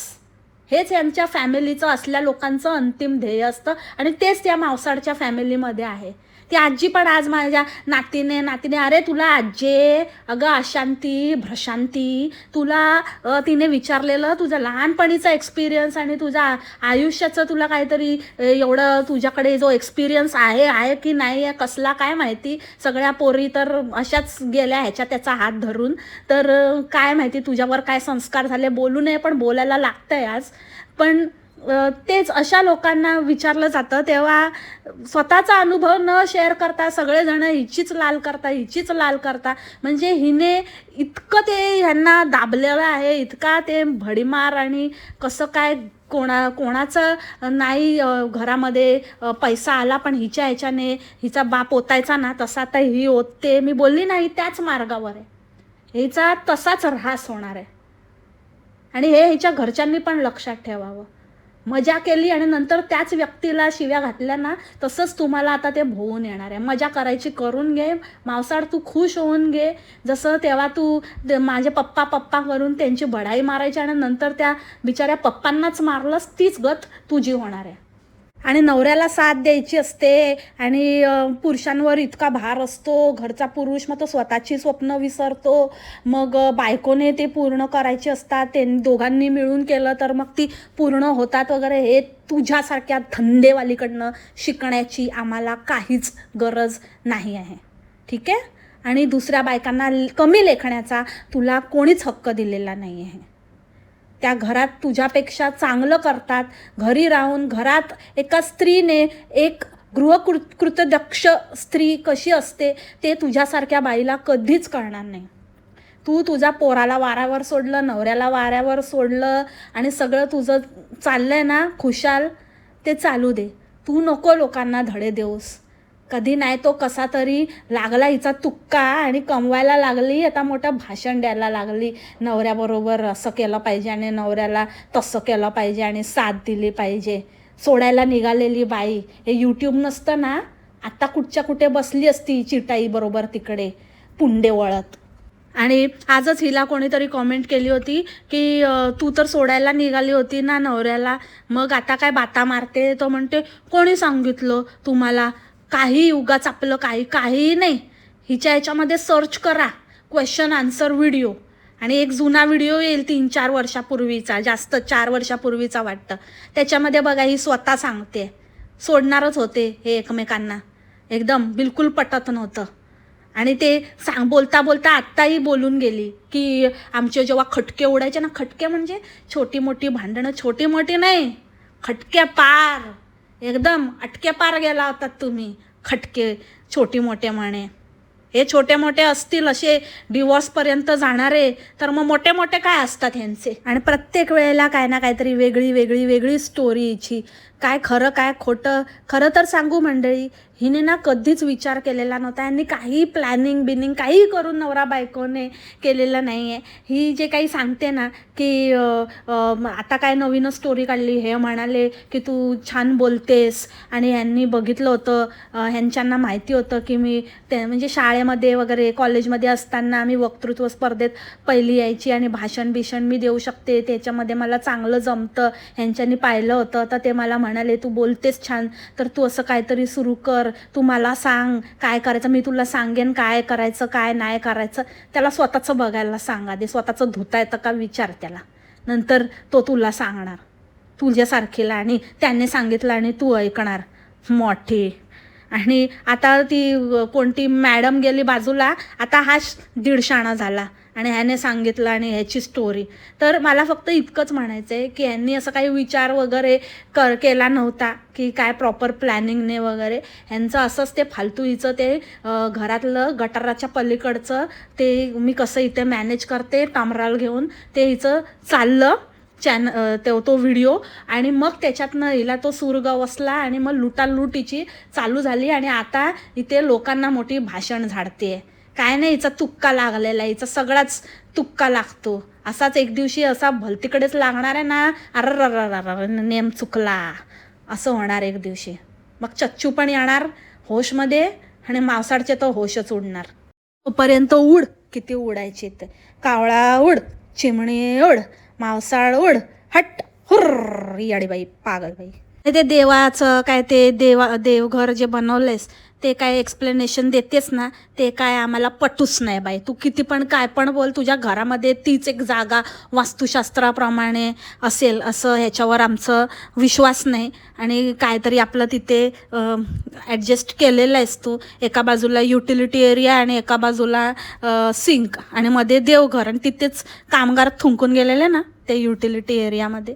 हेच यांच्या फॅमिलीचं असल्या लोकांचं अंतिम ध्येय असतं आणि तेच त्या मावसाडच्या फॅमिलीमध्ये आहे. ती आजी पण आज माझ्या नातीने अरे तुला आजे अगं अशांती भ्रशांती तुला तिने विचारलेलं तुझा लहानपणीचा एक्सपिरियन्स आणि तुझा आयुष्याचं तुला काहीतरी एवढं तुझ्याकडे जो एक्सपिरियन्स आहे की नाही आहे कसला काय माहिती. सगळ्या पोरी तर अशाच गेल्या ह्याच्या त्याचा हात धरून. तर काय माहिती तुझ्यावर काय संस्कार झाले. बोलू नये पण बोलायला लागतंय आज. पण तेच अशा लोकांना विचारलं जातं तेव्हा स्वतःचा अनुभव न शेअर करता सगळेजण हिचीच लाल करता म्हणजे हिने इतकं ते ह्यांना दाबलेलं आहे, इतका ते भडीमार आणि कसं काय कोणाचं नाही घरामध्ये पैसा आला पण हिच्या ह्याच्याने हिचा बाप ओतायचा ना तसा आता ही ओतते. मी बोलली नाही त्याच मार्गावर आहे, हिचा तसाच ऱ्हास होणार आहे. आणि हे हिच्या घरच्यांनी पण लक्षात ठेवावं. मजा केली आणि नंतर त्याच व्यक्तीला शिव्या घातल्या ना तसंच तुम्हाला आता ते भोवून येणार आहे. मजा करायची करून घे मावसाड, तू खुश होऊन घे. जसं तेव्हा तू माझे पप्पा करून त्यांची बढाई मारायची आणि नंतर त्या बिचाऱ्या पप्पांनाच मारलंस, तीच गत तुझी होणार आहे. आणि नवऱ्याला साथ द्यायची असते आणि पुरुषांवर इतका भार असतो. घरचा पुरुष मग तो स्वतःची स्वप्न विसरतो. मग बायकोने ते पूर्ण करायची असतात. ते दोघांनी मिळून केलं तर मग ती पूर्ण होतात वगैरे. हे तुझ्यासारख्या धंदेवालीकडनं शिकण्याची आम्हाला काहीच गरज नाही आहे, ठीक आहे. आणि दुसऱ्या बायकांना कमी लेखण्याचा तुला कोणीच हक्क दिलेला नाही आहे. त्या घरात तुझ्यापेक्षा चांगलं करतात. घरी राहून घरात एका स्त्रीने एक गृहकृतदक्ष स्त्री कशी असते ते तुझ्यासारख्या बाईला कधीच कळणार नाही. तू तुझ्या पोराला वाऱ्यावर सोडलं, नवऱ्याला वाऱ्यावर सोडलं आणि सगळं तुझं चाललंय ना खुशाल, ते चालू दे. तू नको लोकांना धडे देऊस. कधी नाही तो कसा तरी लागला हिचा तुक्का आणि कमवायला लागली. आता मोठं भाषण द्यायला लागली, नवऱ्याबरोबर असं केलं पाहिजे आणि नवऱ्याला तसं केलं पाहिजे आणि साथ दिली पाहिजे. सोडायला निघालेली बाई हे यूट्यूब नसतं ना आता कुठे बसली असती चिटाई बरोबर तिकडे पुंडे वळत. आणि आजच हिला कोणीतरी कॉमेंट केली होती की तू तर सोडायला निघाली होती ना नवऱ्याला, मग आता काय बाता मारते. तो म्हणते कोणी सांगितलं तुम्हाला, काही उगाच आपलं काही नाही. हिच्या ह्याच्यामध्ये सर्च करा क्वेश्चन आन्सर व्हिडिओ आणि एक जुना व्हिडिओ येईल 3-4 वर्षापूर्वीचा, जास्त 4 वर्षापूर्वीचा वाटतं. त्याच्यामध्ये बघा ही स्वतः सांगते सोडणारच होते हे एकमेकांना, एकदम बिलकुल पटत नव्हतं. आणि ते बोलता आत्ताही बोलून गेली की आमचे जेव्हा खटके उडायचे ना, खटके म्हणजे छोटी मोठी भांडणं, छोटी मोठी नाही खटके पार, एकदम अटके पार गेला होतात तुम्ही. खटके छोटी मोठे म्हणे, हे छोटे मोठे असतील असे डिवोर्सपर्यंत जाणारे तर मग मोठे मोठे काय असतात ह्यांचे. आणि प्रत्येक वेळेला काय ना काहीतरी वेगळी स्टोरी हिची. काय खरं काय खोटं. खरं तर सांगू मंडळी, हिने ना कधीच विचार केलेला नव्हता. यांनी काही प्लॅनिंग काही करून नवरा बायकोने केलेलं नाही आहे. ही जे काही सांगते ना की आता काय नवीन स्टोरी काढली, हे म्हणाले की तू छान बोलतेस आणि ह्यांनी बघितलं होतं, ह्यांच्यांना माहिती होतं की मी ते म्हणजे शाळेमध्ये वगैरे कॉलेजमध्ये असताना आम्ही वक्तृत्व स्पर्धेत पहिली यायची आणि भाषण मी देऊ शकते, त्याच्यामध्ये मला चांगलं जमतं, ह्यांच्यांनी पाहिलं होतं. तर ते मला म्हणाले तू बोलतेस छान, तर तू असं काहीतरी सुरू कर, तू मला सांग काय करायचं, मी तुला सांगेन काय करायचं काय नाही करायचं. त्याला स्वतःचं बघायला सांगा दे, स्वतःचं धुता येतं का विचार त्याला, नंतर तो तुला सांगणार तुझ्यासारखीला. आणि त्याने सांगितलं आणि तू ऐकणार मोठी. आणि आता ती कोणती मॅडम गेली बाजूला, आता हा 150 झाला आणि ह्याने सांगितलं आणि ह्याची स्टोरी. तर मला फक्त इतकंच म्हणायचं आहे की ह्यांनी असं काही विचार वगैरे केला नव्हता की काय प्रॉपर प्लॅनिंगने वगैरे. ह्यांचं असंच ते फालतूचं ते घरातलं गटाराच्या पलीकडचं ते मी कसं इथे मॅनेज करते टामराल घेऊन ते हिचं चाललं तो व्हिडिओ. आणि मग त्याच्यातनं हिला तो सूरगा वसला आणि मग लुटालुटीची चालू झाली. आणि आता इथे लोकांना मोठी भाषण झाडते. काय नाही, हिचा तुक्का लागलेला आहे, हिचा सगळाच तुक्का लागतो. असाच एक दिवशी असा भलतीकडेच लागणार आहे ना, अर नेम चुकला असं होणार एक दिवशी. मग चच्चू पण येणार होशमध्ये आणि मावसाडचे तो होशच उडणार. तोपर्यंत उड, किती उडायचे ते. कावळा उड, चिमणी उड, मावसाळ उड, हट. हुर्र याडी बाई पागल बाई. ते देवाचं काय ते देवघर जे बनवलंयस ते काय एक्सप्लेनेशन देतेस ना, ते काय आम्हाला पटूच नाही बाई. तू किती पण काय पण बोल, तुझ्या घरामध्ये तीच एक जागा वास्तुशास्त्राप्रमाणे असेल असं ह्याच्यावर आमचं विश्वास नाही. आणि काहीतरी आपलं तिथे ॲडजस्ट केलेलं आहेस तू. एका बाजूला युटिलिटी एरिया आणि एका बाजूला सिंक आणि मध्ये देवघर, आणि तिथेच कामगार थुंकून गेलेले ना ते युटिलिटी एरियामध्ये.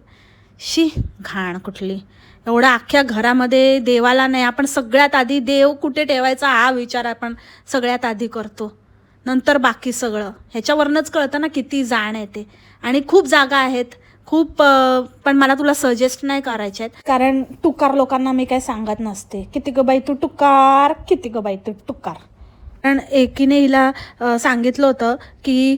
शी घाण कुठली. एवढं अख्ख्या घरामध्ये देवाला नाही, आपण सगळ्यात आधी देव कुठे ठेवायचा हा विचार आपण सगळ्यात आधी करतो, नंतर बाकी सगळं. ह्याच्यावरनंच कळतं ना किती जाण आहे ते. आणि खूप जागा आहेत खूप, पण मला तुला सजेस्ट नाही करायच्या आहेत, कारण टुकार लोकांना मी काय सांगत नसते, किती ग बाई तू टुकार, किती ग बाई तू टुकार. कारण एकीने हिला सांगितलं होतं की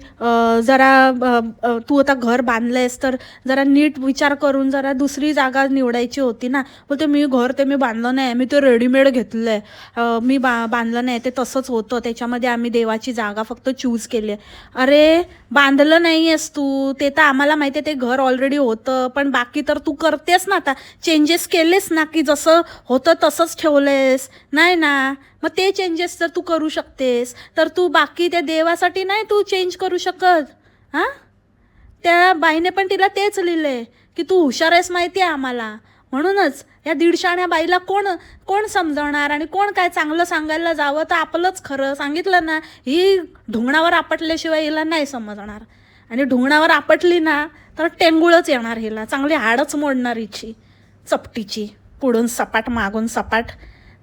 जरा तू आता घर बांधलं आहेस तर जरा नीट विचार करून जरा दुसरी जागा निवडायची होती ना. बोलते मी घर ते मी बांधलं नाही, मी ते रेडीमेड घेतलं आहे, मी बांधलं नाही, ते तसंच होतं, त्याच्यामध्ये आम्ही देवाची जागा फक्त चूज केली आहे. अरे बांधलं नाही आहेस तू, ते तर आम्हाला माहिती आहे, ते घर ऑलरेडी होतं, पण बाकी तर तू करतेस ना, आता चेंजेस केलेस ना, की जसं होतं तसंच ठेवलेस नाही ना. मग ते चेंजेस जर तू करू शकतेस तर तू बाकी त्या देवासाठी नाही तू चेंज करू शकत. हां, त्या बाईने पण तिला तेच लिहिलंय की तू हुशार आहेस माहिती आहे आम्हाला. म्हणूनच या दीडशाण्या बाईला कोण कोण समजवणार, आणि कोण काय चांगलं सांगायला जावं तर आपलंच खरं सांगितलं ना, ही ढुंगणावर आपटल्याशिवाय हिला नाही समजणार. आणि ढुंगणावर आपटली ना तर टेंगुळच येणार हिला, चांगली हाडच मोडणार हिची चपटीची. पुढून सपाट मागून सपाट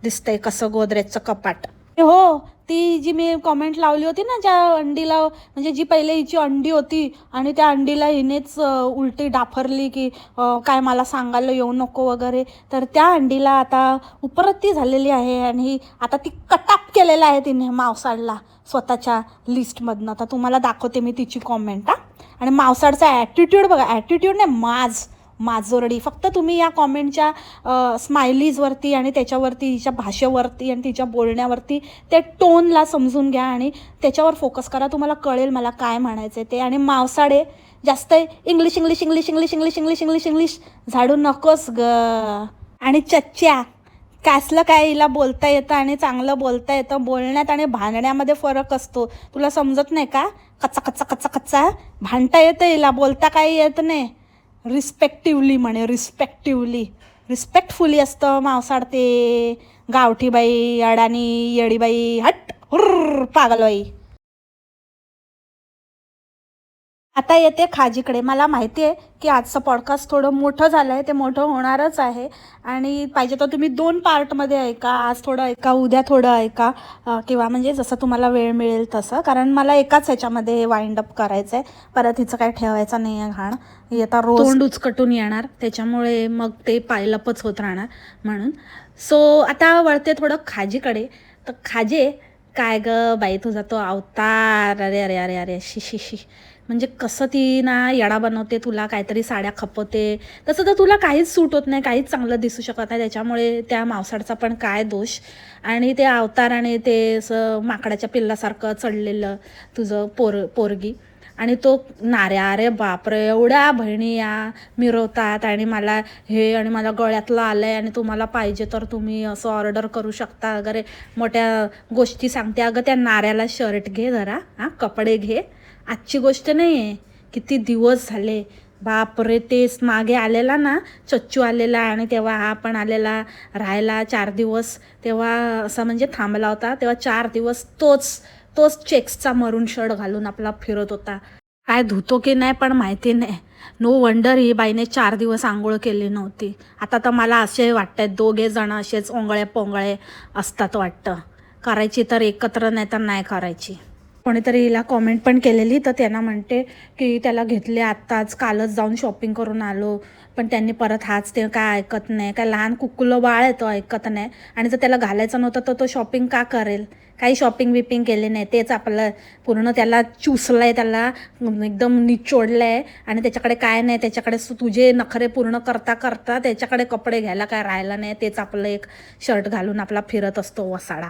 दिसतंय कसं गोदरेजचं कपाट. हो, ती जी मी कॉमेंट लावली होती ना, ज्या अंडीला म्हणजे जी पहिले हिची अंडी होती आणि त्या अंडीला हिनेच उलटी डाफरली की काय मला सांगायला येऊ नको वगैरे, तर त्या अंडीला आता उपरती झालेली आहे आणि आता ती कटाप केलेला आहे तिने मावसाडला स्वतःच्या लिस्टमधनं. तर तुम्हाला दाखवते मी तिची कॉमेंट. आणि मावसाडचा ॲटिट्यूड बघा, ॲटिट्यूड नाही माजोरडी. फक्त तुम्ही या कॉमेंटच्या स्माइलीजवरती आणि त्याच्यावरती तिच्या भाषेवरती आणि तिच्या बोलण्यावरती त्या टोनला समजून घ्या आणि त्याच्यावर फोकस करा, तुम्हाला कळेल मला काय म्हणायचं ते. आणि मावसाडे जास्त English English English English English English English English झाडू नकोस ग. आणि चच्च्या कासलं काय हिला बोलता येतं आणि चांगलं बोलता येतं. बोलण्यात आणि भांडण्यामध्ये फरक असतो, तुला समजत नाही का? कच्चा कच्चा कच्चा कच्चा भांडता येतं हिला, बोलता काही येत नाही. रिस्पेक्टिवली म्हणे, रिस्पेक्टफुली असतं मावसाड ते. गावठी बाई, अडाणी येडीबाई, हट हुर्र पागलबाई. आता येते खाजीकडे. मला माहिती आहे की आजचं पॉडकास्ट थोडं मोठं झालं आहे, ते मोठं होणारच आहे. आणि पाहिजे तर तुम्ही 2 पार्टमध्ये ऐका, आज थोडं ऐका उद्या थोडं ऐका, किंवा म्हणजे जसं तुम्हाला वेळ मिळेल तसं, कारण मला एकाच ह्याच्यामध्ये हे वाइंड अप करायचं आहे. परत हिचं काय ठेवायचं नाही आहे घाण. ही आता रोज तोंड उचकटून येणार, त्याच्यामुळे मग ते पायलपच होत राहणार म्हणून. सो आता वळते थोडं खाजीकडे. तर खाजे काय ग बाई तुझा तो अवतार, अरे अरे अरे अरे शी शी शी. म्हणजे कसं ती ना येडा बनवते तुला, काहीतरी साड्या खपवते, तसं तर तुला काहीच सूट होत नाही, काहीच चांगलं दिसू शकत नाही. त्याच्यामुळे त्या मावसाडचा पण काय दोष. आणि ते अवतार आणि ते असं माकडाच्या पिल्लासारखं चढलेलं तुझं पोरगी आणि तो नाऱ्या, अरे बापरे, एवढ्या बहिणी या मिरवतात आणि मला हे आणि मला गळ्यातलं आलं आहे आणि तुम्हाला पाहिजे तर तुम्ही असं ऑर्डर करू शकता वगैरे मोठ्या गोष्टी सांगते. अगं त्या नाऱ्याला शर्ट घे जरा, कपडे घे, आजची गोष्ट नाही आहे, किती दिवस झाले. बापरे, तेच मागे आलेला ना चच्चू आलेला आणि तेव्हा हा पण आलेला राहायला 4 दिवस, तेव्हा असं म्हणजे थांबला होता, तेव्हा 4 दिवस तोच चेक्सचा मरून शर्ट घालून आपला फिरत होता. काय धुतो की नाही पण माहिती नाही. नो वंडर ही बाईने 4 दिवस आंघोळ केली नव्हती. आता तर मला असे वाटत आहेत 2 जण असेच ओंगळे पोंगळे असतात वाटतं. करायची तर एकत्र, नाही तर नाही करायची. कोणीतरी हिला कॉमेंट पण केलेली, तर त्यांना म्हणते की त्याला घेतले आत्ताच, कालच जाऊन शॉपिंग करून आलो, पण त्यांनी परत हाच ते काय ऐकत नाही. काय लहान कुकुलं बाळ आहे, तो ऐकत नाही. आणि जर त्याला घालायचं नव्हतं तर तो शॉपिंग का करेल? काही शॉपिंग विपिंग केली नाही, तेच आपलं पूर्ण त्याला चुसलं आहे, त्याला एकदम निचोडलं आहे आणि त्याच्याकडे काय नाही, त्याच्याकडे तुझे नखरे पूर्ण करता करता त्याच्याकडे कपडे घ्यायला काय राहिला नाही, तेच आपलं एक शर्ट घालून आपला फिरत असतो वसाडा.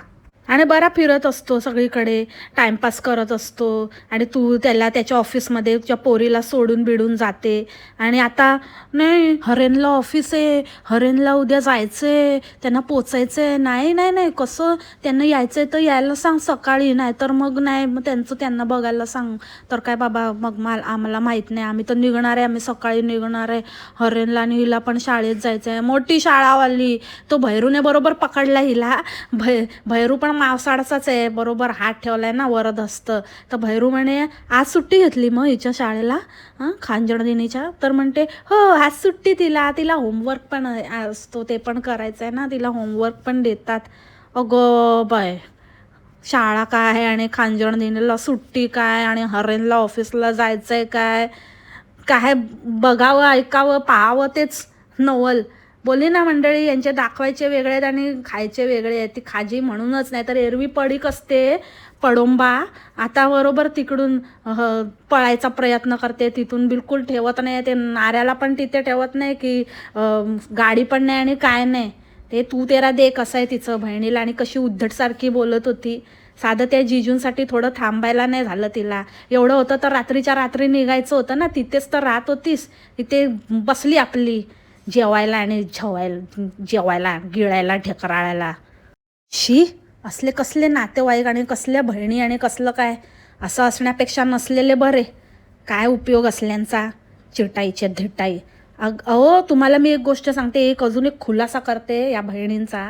आणि बरा फिरत असतो सगळीकडे, टाईमपास करत असतो. आणि तू त्याला त्याच्या ऑफिसमध्ये त्या पोरीला सोडून बिडून जाते. आणि आता नाही, हरेनला ऑफिस आहे, हरेनला उद्या जायचं आहे, त्यांना पोचायचं आहे. नाही नाही नाही, कसं त्यांना यायचं आहे तर यायला सांग सकाळी, नाही तर मग नाही, मग त्यांचं त्यांना बघायला सांग. तर काय बाबा, मग आम्हाला माहीत नाही, आम्ही तर निघणार आहे, आम्ही सकाळी निघणार आहे. हरेनला आणि हिला पण शाळेत जायचं आहे, मोठी शाळावाली. तो भैरूने बरोबर पकडला हिला. भैरू पण मावसाडाचाच आहे, बरोबर हात ठेवलाय ना वरद असतं. तर भैरू म्हणे आज सुट्टी घेतली मग हिच्या शाळेला खांजण दिनीच्या. तर म्हणते हो आज सुट्टी, तिला होमवर्क पण असतो, ते पण करायचं आहे ना, तिला होमवर्क पण देतात. अगं बाय, शाळा काय आणि खांजण दिनीला सुट्टी काय आणि हरेनला ऑफिसला जायचं आहे काय, काय बघावं ऐकावं पाहावं तेच नवल. बोली ना मंडळी, यांचे दाखवायचे वेगळे आहेत आणि खायचे वेगळे आहेत. ती खाजी म्हणूनच, नाही तर एरवी पडीक असते पडोंबा, आता बरोबर तिकडून पळायचा प्रयत्न करते, तिथून बिलकुल ठेवत नाही. ते नाऱ्याला पण तिथे ठेवत नाही की गाडी पण नाही आणि काय नाही. ते तू तेरा दे कसं आहे तिचं बहिणीला, आणि कशी उद्धटसारखी बोलत होती. साधं त्या जिजूंसाठी थोडं थांबायला नाही झालं तिला. एवढं होतं तर रात्रीच्या रात्री निघायचं होतं ना, तिथेच तर राहत होतीस. तिथे बसली आपली जेवायला आणि जेवायला गिळायला ढेकराळायला. शी, असले कसले नातेवाईक आणि कसल्या बहिणी आणि कसलं काय. असं असण्यापेक्षा नसलेले बरे. काय उपयोग असल्यांचा, चिटाईचे धिटाई. अहो तुम्हाला मी एक गोष्ट सांगते, अजून एक खुलासा करते या बहिणींचा.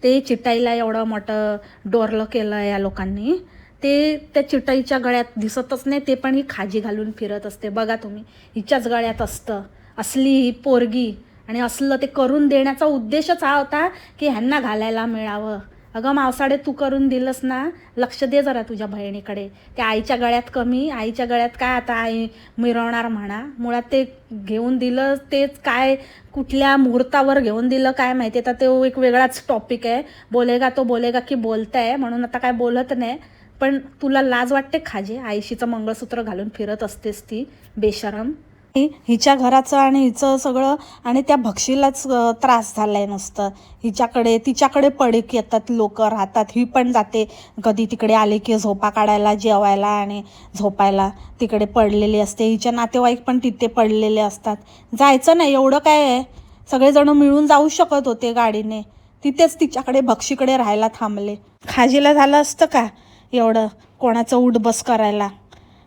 ते चिटाईला एवढं मोठं डोरलं केलं या लोकांनी, ते त्या चिटाईच्या गळ्यात दिसतच नाही, ते पण ही खाजी घालून फिरत असते. बघा तुम्ही, हिच्याच गळ्यात असतं असली ही पोरगी. आणि असलं ते करून देण्याचा उद्देशच हा होता की ह्यांना घालायला मिळावं. अगं मावसाडे, तू करून दिलंस ना, लक्ष दे जरा तुझ्या बहिणीकडे. त्या आईच्या गळ्यात कमी, आईच्या गळ्यात काय आता आई मिरवणार म्हणा. मुळात ते घेऊन दिलं तेच काय, कुठल्या मुहूर्तावर घेऊन दिलं काय माहिती. आता तो एक वेगळाच टॉपिक आहे, बोलेगा तो बोलेगा की बोलताय, म्हणून आता काय बोलत नाही. पण तुला लाज वाटते खाजे, आईशीचं मंगळसूत्र घालून फिरत असतेस ती बेशरम. हिच्या घराचं आणि हिचं सगळं, आणि त्या भक्षीलाच त्रास झालाय नुसतं. तिच्याकडे पडीक येतात लोक, राहतात. ही पण जाते कधी तिकडे आले की झोपा काढायला, जेवायला आणि झोपायला तिकडे पडलेली असते. हिच्या नातेवाईक पण तिथे पडलेले असतात. जायचं नाही, एवढं काय आहे, सगळेजण मिळून जाऊ शकत होते गाडीने. तिथेच तिच्याकडे भक्षीकडे राहायला थांबले. खाजीला झालं असतं का एवढं कोणाचं उठबस करायला.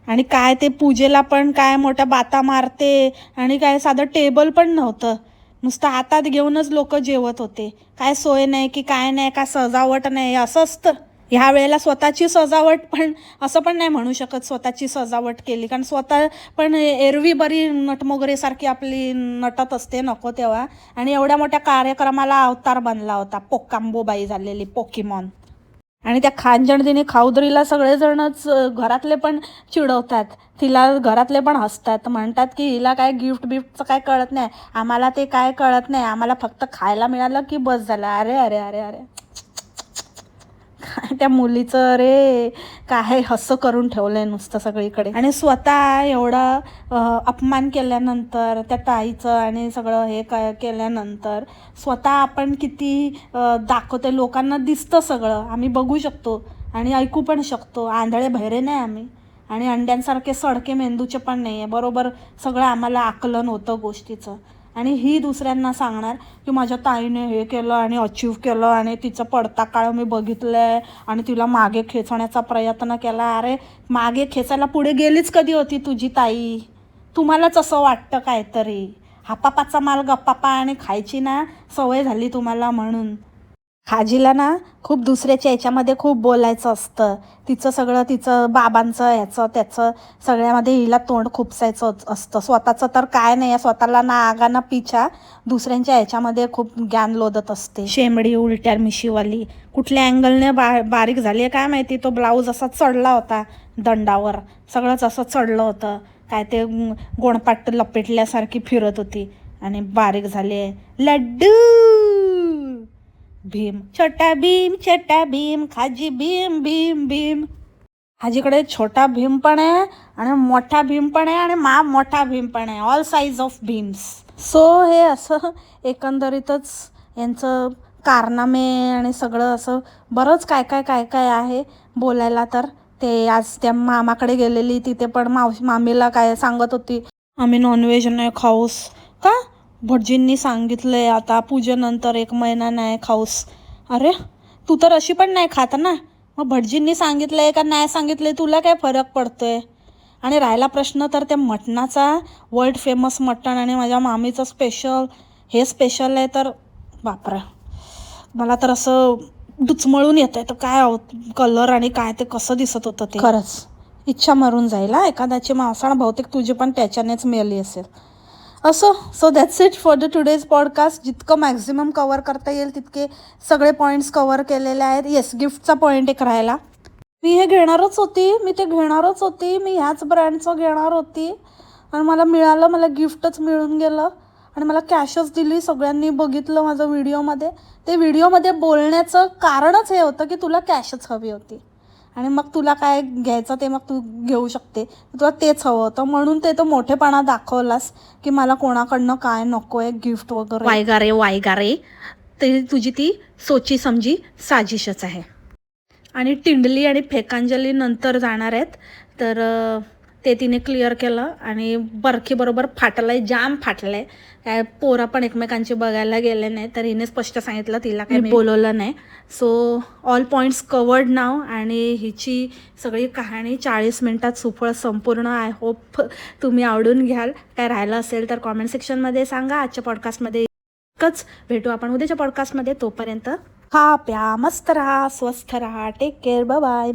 आणि काय ते पूजेला पण काय मोठ्या बाता मारते, आणि काय साधं टेबल पण नव्हतं, नुसतं हातात घेऊनच लोक जेवत होते. काय सोय नाही की काय नाही, काय सजावट नाही, असं असतं. ह्या वेळेला स्वतःची सजावट पण असं पण नाही म्हणू शकत स्वतःची सजावट केली, कारण स्वतः पण एरवी बरी नटमोगरेसारखी आपली नटत असते नको तेव्हा. आणि एवढ्या मोठ्या कार्यक्रमाला अवतार बनला होता, पोकांबोबाई झालेली, पोकीमॉन. आणि त्या खांजणदिनी खाऊदरीला सगळेजणच घरातले पण चिडवतात तिला, घरातले पण हसतात, म्हणतात की हिला काय गिफ्ट बिफ्टचं काय कळत नाही, आम्हाला ते काय कळत नाही, आम्हाला फक्त खायला मिळालं की बस झालं. अरे अरे अरे अरे, काय त्या मुलीचं रे, काय हसं करून ठेवलंय नुसतं सगळीकडे. आणि स्वतः एवढा अपमान केल्यानंतर त्या ताईचं आणि सगळं हे केल्यानंतर स्वतः आपण किती दाखवते, लोकांना दिसतं सगळं, आम्ही बघू शकतो आणि ऐकू पण शकतो. आंधळे बहिरे नाही आम्ही, आणि अंड्यांसारखे सडके मेंदूचे पण नाही आहे. बरोबर सगळं आम्हाला आकलन होतं गोष्टीचं. आणि ही दुसऱ्यांना सांगणार की माझ्या ताईने हे केलं आणि अचीव केलं आणि तिचं पडता काळ मी बघितलं आहे आणि तिला मागे खेचण्याचा प्रयत्न केला. अरे मागे खेचायला पुढे गेलीच कधी होती तुझी ताई? तुम्हालाच असं वाटतं काहीतरी. हापापाचा माल गप्पापा आणि खायची ना सवय झाली तुम्हाला म्हणून. खाजीला ना खूप दुसऱ्याच्या याच्यामध्ये खूप बोलायचं असतं. तिचं बाबांचं ह्याचं त्याचं सगळ्यामध्ये हिला तोंड खुपसायचं असतं. स्वतःचं तर काय नाही, स्वतःला ना आगा ना पिछा, दुसऱ्यांच्या ह्याच्यामध्ये खूप ज्ञान लोदत असते. शेंबडी उलट्या मिशीवाली, कुठल्या अँगलने बारीक झाली आहे काय माहिती. तो ब्लाऊज असा चढला होता दंडावर, सगळंच असं चढलं होतं. काय ते गोणपाट लपेटल्यासारखी फिरत होती आणि बारीक झाली आहे. लड्डू भीम, छोटा भीम, खाजी भीम भीम भीम. हाजीकडे छोटा भीम पण आहे आणि मोठा भीम पण आहे आणि मोठा भीम पण आहे, all size of Bheem's. So हे असं एकंदरीतच यांचं कारनामे आणि सगळं असं बरंच काय काय काय काय आहे बोलायला. तर ते आज त्या मामाकडे गेलेली, तिथे पण मामीला काय सांगत होती, आम्ही नॉनव्हेज नाही खाऊस. का? भटजींनी सांगितलंय आता पूजेनंतर 1 महिना नाही खाऊस. अरे तू तर अशी पण नाही खात ना, मग भटजींनी सांगितलंय का नाही सांगितलंय तुला काय फरक पडतोय? आणि राहिला प्रश्न तर त्या मटणाचा, वर्ल्ड फेमस मटण आणि माझ्या मामीचं स्पेशल, हे स्पेशल आहे तर बापरे, मला तर असं डुचमळून येत आहे. तर काय कलर आणि काय ते कसं दिसत होतं ते, खरंच इच्छा मरून जाईल हा एखाद्याची मांसाळ. बहुतेक तुझी पण त्याच्यानेच मिळाली असेल. असो, so that's it for the today's podcast. जितकं मॅक्झिमम कवर करता येईल तितके सगळे पॉईंट्स कवर केलेले आहेत. येस, गिफ्टचा पॉईंट एक राहिला. मी हे घेणारच होती, मी ह्याच ब्रँडचं घेणार होती आणि मला मिळालं, मला गिफ्टच मिळून गेलं आणि मला कॅशच दिली. सगळ्यांनी बघितलं माझं व्हिडिओमध्ये. ते व्हिडिओमध्ये बोलण्याचं कारणच हे होतं की तुला कॅशच हवी होती आणि मग तुला काय घ्यायचं ते मग तू घेऊ शकते, तुला तेच हवं होतं म्हणून ते तो मोठेपणा दाखवलास की मला कोणाकडनं काय नको आहे गिफ्ट वगैरे. वायगा रे, ते तुझी ती सोची समजी साजिशच आहे. आणि टिंडली आणि फेकांजली नंतर जाणार आहेत, तर ते तिने क्लिअर केलं आणि बरोबर फाटलं आहे, जाम फाटलं आहे. काय पोरं पण एकमेकांची बघायला गेले नाही, तर हिने स्पष्ट सांगितलं तिला काही बोलवलं नाही. सो ऑल पॉईंट्स कवर्ड नाव आणि हिची सगळी कहाणी 40 मिनिटात सुफळ संपूर्ण. आय होप तुम्ही आवडून घ्याल. काय राहिलं असेल तर कॉमेंट सेक्शनमध्ये सांगा. आजच्या पॉडकास्टमध्ये इतकंच. भेटू आपण उद्याच्या पॉडकास्टमध्ये. तोपर्यंत खा प्या मस्त राहा, स्वस्थ राहा, टेक केअर, बाय बाय.